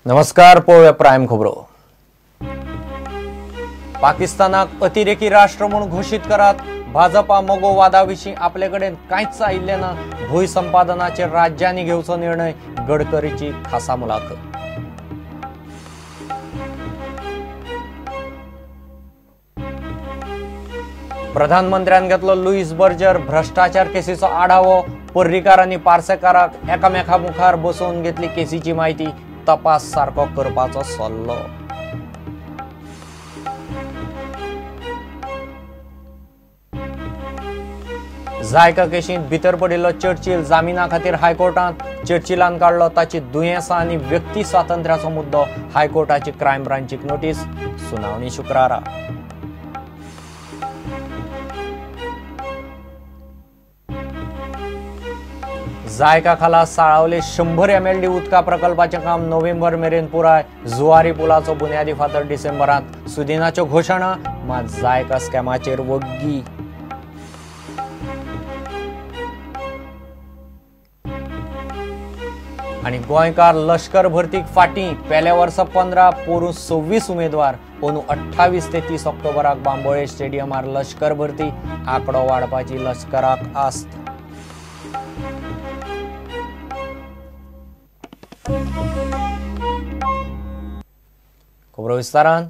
नमस्कार, पळोवया प्रायम खबरो। पाकिस्तानाक अतिरेकी राष्ट्र म्हणून घोषित करात। भाजपा मगो वादाविशीं आपले कडेन कांयच आयिल्लें ना। भूंय संपादनाचेर राज्यांनी घेवचो निर्णय। गडकरीची खासा मुलाखत। प्रधानमंत्र्यान घेतलो लुईस बर्जर भ्रष्टाचार केसीचो आढावो। पर्रीकारांनी पार्सेकाराक एकामेका मुखार बसोवन घेतली केसीची माहिती। तपास सारको करपाचो सल्लो। जायका केशींत भितर पडिल्लो चर्चिल जामिना खातीर हायकोर्टांत। चर्चिलान काडलो ताची दुयेंसां आनी व्यक्ती स्वातंत्र्याचो मुद्दो। हायकोर्टाची क्रायम ब्रांचीक नोटीस। सुनावणी शुक्रारा। जायका खाला साळावले 100 MLD उदका प्रकल्पाचे काम नोव्हेंबर मेरेन पुराय। जुवारी पुलाचो बुन्यादी फातर डिसेंबरांत। सुदिनाच्यो घोशणा, मात जायका स्कॅमाचेर वग्गी। आणि गोंयकार लश्कर भरतीक फाटीं। पेल्या वर्सा 15, पोरूं 26 उमेदवार। अंदू 28 ते 30 ऑक्टोबराक बांबोळे स्टेडियमार लश्कर भरती। आंकडो वाडपाची लश्कराक आस्त। खबरो विस्तारान।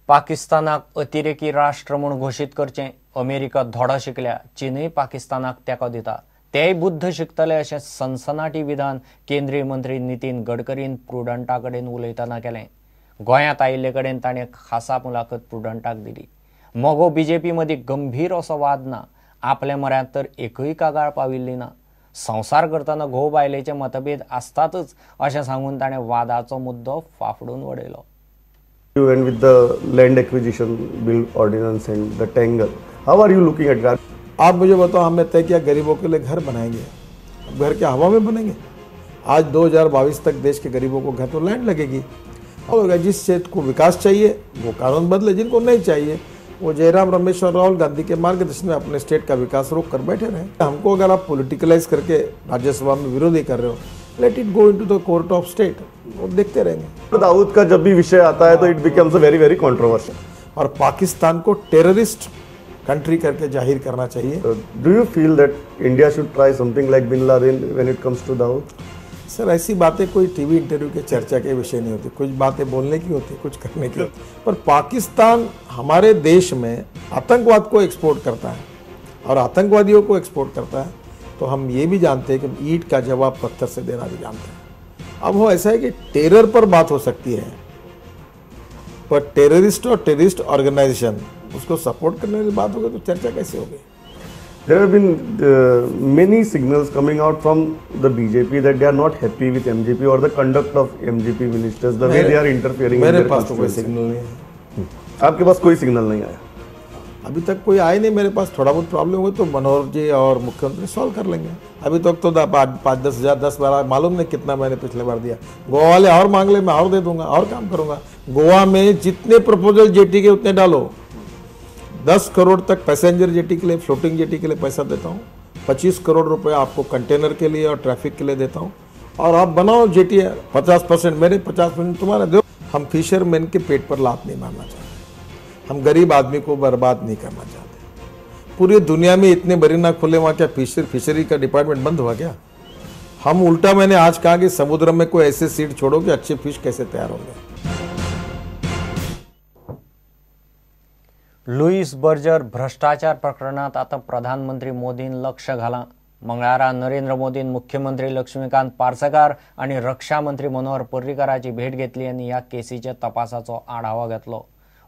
पाकिस्तानाक अतिरेकी राष्ट्र म्हणून घोषित करचें। अमेरिका धोडो शिकल्या। चीनय पाकिस्तानाक तेंको दिता। तेय बुद्ध शिकतले अशें सनसनाटी विधान केंद्रीय मंत्री नितीन गडकरीन प्रुडंटा कडेन उलयतना केलें। गोंयांत आयिल्ले कडेन ताणें खासा मुलाखत प्रुडंटाक दिली। मोगो बीजेपी मदीं गंभीर असो वाद ना। आपल्या म्हऱ्यांत तर एकय कागाळ पाविल्ली ना। संसार करतना घोव बायलेचे मतभेद आसतातच अशें सांगून ताणें वादाचो मुद्दो फाफडून उडयलो। You went with the land acquisition bill ordinance and the tangle. How are you looking at that? आप मुझे बताओ, हमने तय किया गरीबों के लिए घर बनाएंगे। अब घर क्या हवा में बनेंगे? आज 2022 तक देश के गरीबों को घर तो लैंड लगेगी। और जिस क्षेत्र को विकास चाहिए वो कानून बदले, जिनको नहीं चाहिए वो जयराम रमेश और राहुल गांधी के मार्गदर्शन में अपने स्टेट का विकास रोक कर बैठे रहे। हमको अगर आप पॉलिटिकलाइज करके राज्यसभा में विरोधी कर रहे हो, let it go into the court of state, वो देखते रहेंगे। दाऊद का जब भी विषय आता है तो it becomes a very very controversial. और पाकिस्तान को टेररिस्ट कंट्री करके जाहिर करना चाहिए। Do you feel that India should try something like bin Laden when it comes to Dawood? Sir, ऐसी बातें कोई टीवी इंटरव्यू के चर्चा के विषय नहीं होती। कुछ बातें बोलने की होती, कुछ करने की होती। पर पाकिस्तान हमारे देश में आतंकवाद को एक्सपोर्ट करता है और आतंकवादियों को एक्सपोर्ट करता है, तो हम ये भी जानते हैं कि ईंट का जवाब पत्थर से देना भी जानते हैं। अब वो ऐसा है कि टेरर पर बात हो सकती है, पर टेररिस्ट और टेररिस्ट ऑर्गेनाइजेशन उसको सपोर्ट करने वाली बात होगी तो चर्चा कैसे होगी? There have been many signals coming out from the BJP that they are not happy with MJP or the conduct of MJP ministers, the way they are interfering. मेरे पास तो कोई सिग्नल नहीं है। आपके पास कोई signal नहीं आया? अभी तक कोई आए नहीं मेरे पास। थोड़ा बहुत प्रॉब्लम हुई तो मनोहर जी और मुख्यमंत्री सॉल्व कर लेंगे। अभी तक तो 5-10 हज़ार 10 बार मालूम नहीं कितना मैंने पिछले बार दिया। गोवा वाले और मांग ले, मैं और दे दूंगा, और काम करूंगा। गोवा में जितने प्रपोजल जेटी के उतने डालो। 10 करोड़ तक पैसेंजर जेटी के लिए, फ्लोटिंग जेटी के लिए पैसा देता हूँ। 25 करोड़ रुपए आपको कंटेनर के लिए और ट्रैफिक के लिए देता हूँ। और आप बनाओ जेटी, 50% मेरे, 50% तुम्हारे दो। हम फिशरमैन के पेट पर लात नहीं मारना चाहते। हम गरीब आदमी को बर्बाद नहीं करना चाहते। पूरी दुनिया में इतने मरीना खुले, वहाँ क्या फिशरी का डिपार्टमेंट बंद हुआ क्या? हम उल्टा, मैंने आज कहा कि समुद्र में कोई ऐसे सीड छोड़ो कि अच्छे फिश कैसे तैयार होंगे। लुईस बर्जर भ्रष्टाचार प्रकरणात आता प्रधानमंत्री मोदीन लक्ष घाला। मंगळारा नरेंद्र मोदीन मुख्यमंत्री लक्ष्मीकांत पार्सेकार आणि रक्षा मंत्री मनोहर पर्रीकाराची भेट घेतली आणि या केसीच्या तपासाचो आढावा घेतलो।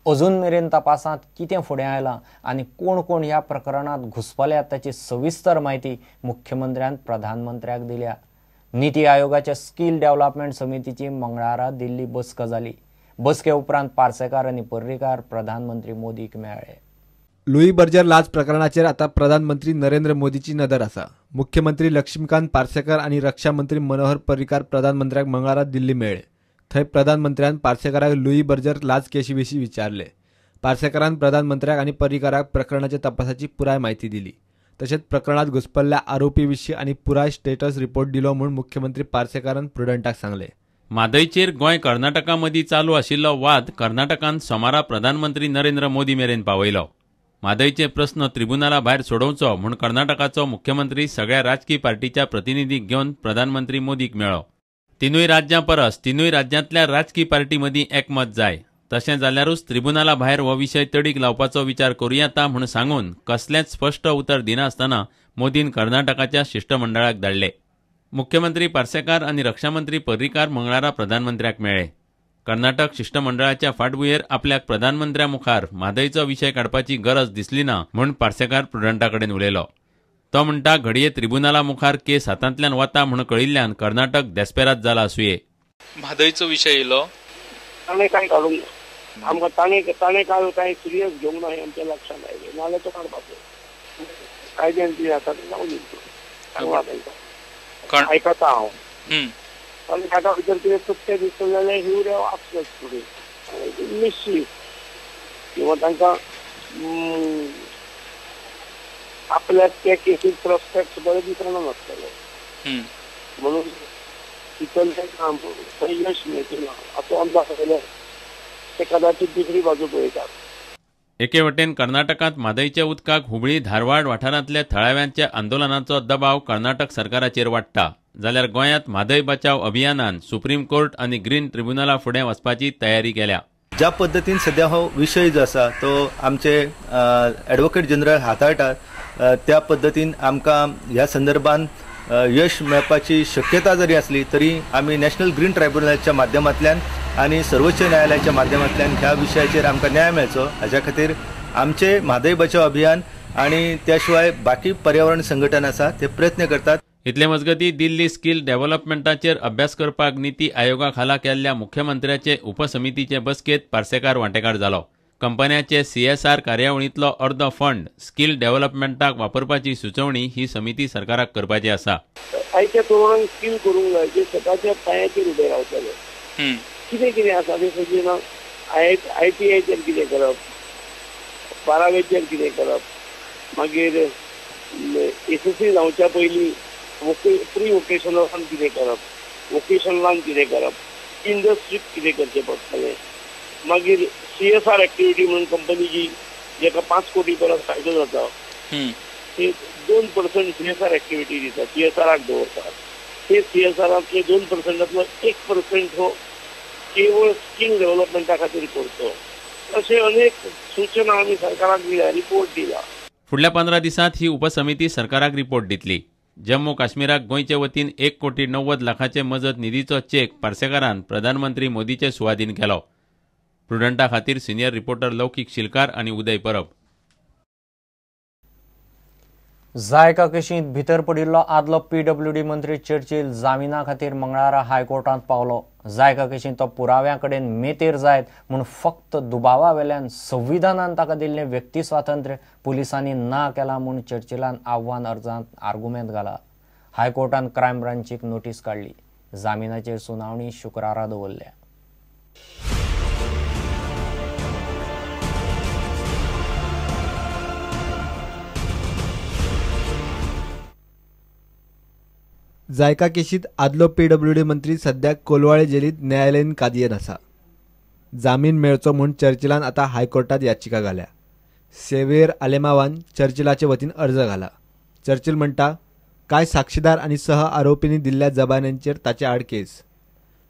अजून मेरेन तपासात कितें फुडें आयलां आनी कोण कोण ह्या प्रकरणात घुसपल्यात ताची सविस्तर माहिती मुख्यमंत्र्यान प्रधानमंत्र्याक दिल्या। नीती आयोगाच्या स्किल डेव्हलपमेंट समितीची मंगळारा दिल्ली बसक जाली। बसके उपरांत पार्सेकार आणि पर्रीकार प्रधानमंत्री मोदीक मेळ्ळे। लुई बर्जर लाच प्रकरणाचेर आता प्रधानमंत्री नरेंद्र मोदीची नदर आसा। मुख्यमंत्री लक्ष्मीकांत पार्सेकर आणि रक्षा मंत्री मनोहर पर्रीकार प्रधानमंत्र्याक मंगळारा दिल्ली मेळ्ळे। थंय प्रधानमंत्र्यान पार्सेकाराक लुई बर्जर लाच केशी विशीं विचारले। पार्सेकरान प्रधानमंत्र्याक आणि पर्रीकाराक प्रकरणाच्या तपासाची पुराय माहिती दिली। तशेंच प्रकरणात घुसपल्ल्या आरोपी विशीं आणि पुराय स्टेटस रिपोर्ट दिलो म्हूण मुख्यमंत्री पार्सेकारान प्रुडंटाक सांगले। म्हादयचेर गोंय कर्नाटका मदीं चालू आशिल्लो वाद कर्नाटकांत सोमारा प्रधानमंत्री नरेंद्र मोदी मेरेन पावयलो. म्हादयचे प्रस्न ट्रिब्युनला भायर सोडोवचो म्हूण कर्नाटकाचो मुख्यमंत्री सगळ्या राजकी पार्टीच्या प्रतिनिधींक घेवन प्रधानमंत्री मोदीक मेळ्ळो. तिनूय राज्यां परस तिनूय राज्यांतल्या राजकी पार्टी मदीं एकमत जाय. तशें जाल्यारूच ट्रिब्युनला भायर हो विशय तडीक लावपाचो विचार करूं येता म्हूण सांगून कसलेंच स्पश्ट उतर दिनासतना मोदीन कर्नाटकाच्या शिष्टमंडळाक धाडले. मुख्यमंत्री पार्सेकार आनी रक्षामंत्री पर्रीकार मंगळारा प्रधानमंत्र्याक मेळ्ळे. कर्नाटक शिष्टमंडळाच्या फाटभुंयेर आपल्याक प्रधानमंत्र्या मुखार म्हादयचो विशय काडपाची गरज दिसली ना म्हूण पार्सेकार प्रुडंटाकडेन उलयलो. तो म्हणटा घडये ट्रिब्युनला मुखार केस हातांतल्यान वता म्हूण कळिल्ल्यान कर्नाटक देस्पेराद जाला आसुये. म्हादयचो विशय येयलो ताणें कांय काडूंक ना. आमकां ताणें कांय सिरियस घेवंक ना हें आमच्या लक्षांत आयलें. नाल्यार तो काडपाचो कायद्यान कितें आसा तें जावं दिवचो सांगलां तांकां. आयकता हांव आनी ताका भितर कितें सत्य दिसता जाल्यार ही उर आपसच फुडें निश्चित किंवा तांकां आपल्याक त्या केसीक प्रॉस्पेक्ट बरे दिसना नासतले म्हणून तितलें काम थंय यश मेळचें ना असो अंदाज केल्यार ते कदाचित दुसरी बाजू पळयतात. एके वटेन कर्नाटकांत म्हादयच्या उदकाक हुबळी धारवाड वाठारांतल्या थळाव्यांच्या आंदोलनाचो दबाव कर्नाटक सरकाराचेर वाडटा जाल्यार गोंयांत म्हादय बचाव अभियानान सुप्रीम कोर्ट आनी ग्रीन ट्रिब्युनला फुडें वचपाची तयारी केल्या. ज्या पद्दतीन सध्या हो विशय जो आसा तो आमचे ॲडव्होकेट जनरल हाताळटात त्या पद्दतीन आमकां ह्या संदर्भान यश मेळपाची शक्यता जरी आसली तरी आमी नॅशनल ग्रीन ट्रायब्युनलाच्या माध्यमांतल्यान आनी सर्वोच्च न्यायालयाच्या माध्यमांतल्यान ह्या विशयाचेर आमकां न्याय मेळचो हाच्या खातीर आमचे म्हादय बचाव अभियान आनी त्या शिवाय बाकी पर्यावरण संघटना आसा ते प्रयत्न करतात. इतले मजगतीं दिल्ली स्कील डेव्हलपमेंटाचेर अभ्यास करपाक निती आयोगा खाला केल्ल्या मुख्यमंत्र्याचे उपसमितीचे बसकेत पार्सेकार वांटेकार जालो. कंपन्याचे CSR कार्यावळींतलो अर्दो फंड स्कील डेव्हलपमेंटाक वापरपाची सुचोवणी ही समिती सरकाराक करपाची आसा. आयच्या तरुणांक स्कील करूंक जाय जे स्वताच्या पांयाचेर उबे रावतले. कितें आसा तें सगळें ना. ITIचेर कितें करप, 12वेचेर कितें करप, मागीर SSC जावच्या पयलीं प्री वोकेशनलान कितें करप, वोकेशनलान कितें करप, इंडस्ट्रीक कितें करचें पडटलें, मागीर CSR एक्टिविटी म्हणून कंपनी जी जेका 5 कोटी परस फायदो जाता ते 2% CSR एक्टिविटी दिता, CSRाक दवरतात. ते CSRांतले 2%तलो 1% हो केवळ स्कील डेव्हलपमेंटा खातीर करचो. अशे अनेक सूचना आमी सरकाराक दिल्या, रिपोर्ट दिला. फुडल्या 15 दिसांत ही उपसमिती सरकाराक रिपोर्ट दितली. जम्मू काश्मीराक गोंयचे वतीन 1,90,00,000 मजत निधीचो चेक पार्सेकारान प्रधानमंत्री मोदीचे सुवाधीन केलो. प्रुडंटा खातीर सिनियर रिपोर्टर लौकीक शिलकार आनी उदय परब. जायका केशींत भितर पडिल्लो आदलो PWD मंत्री चर्चिल जामिना खातीर मंगळारा हायकोर्टांत पावलो. जायका केशींत तो पुराव्यां कडेन मेतेर जायत म्हूण फक्त दुबावा वेल्यान संविधानान ताका दिल्लें व्यक्ती स्वातंत्र्य पुलिसांनी ना केलां म्हूण चर्चिलान आव्हान अर्जांत आर्ग्युमेंट घाला. हायकोर्टान क्रायम ब्रांचीक नोटीस काडली. जामिनाचेर सुनावणी शुक्रारा दवरल्या. जायका केशीत आदलो PWD मंत्री सध्या कोलवाळे जेलीत न्यायालयीन कादयेत आसा. जामीन मेळचो म्हूण चर्चिलान आतां हायकोर्टात याचिका घाल्या. सेवियर आलेमावान चर्चिलाचे वतीन अर्ज घाला. चर्चिल म्हणटा कांय साक्षीदार आनी सह आरोपींनी दिल्ल्या जबान्यांचेर ताचे आड केस.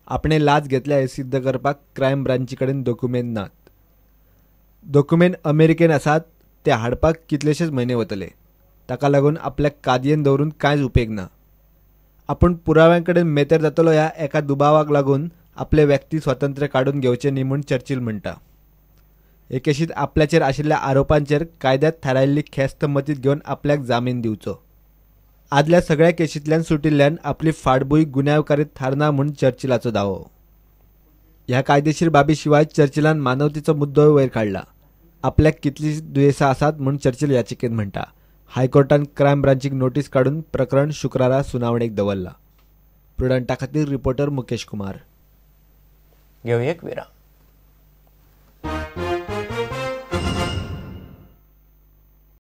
आपणे लाच घेतल्या हे सिद्ध करपाक क्रायम ब्रांची कडेन डॉक्युमेंट नात. डॉक्युमेंट अमेरिकेन आसात ते हाडपाक कितलेशेच म्हयने वतले. ताका लागून आपल्याक कादयेन दवरून कांयच उपेग ना. आपूण पुराव्यां कडेन मेतेर जातलो ह्या एका दुबावाक लागून आपले व्यक्ती स्वातंत्र्य काडून घेवचें न्ही म्हूण चर्चिल म्हणटा. हे केशीत आपल्याचेर आशिल्ल्या आरोपांचेर कायद्यात थारायिल्ली ख्यास्त मतीत घेवन आपल्याक जामीन दिवचो. आदल्या सगळ्या केशींतल्यान सुटिल्ल्यान आपली फाटभूंय गुन्यांवकारीत थारना म्हूण चर्चिलाचो दावो. ह्या कायदेशीर बाबी शिवाय चर्चिलान मानवतेचो मुद्दोय वयर काडला. आपल्याक कितलींच दुयेंसां आसात म्हूण चर्चिल याचिकेंत म्हणटा. हायकोर्टान क्रायम ब्रांचीक नोटीस काडून प्रकरण शुक्रारा सुनावणेक दवरला. प्रुडंटा खातीर रिपोर्टर मुकेश कुमार. घेऊ एक विराम.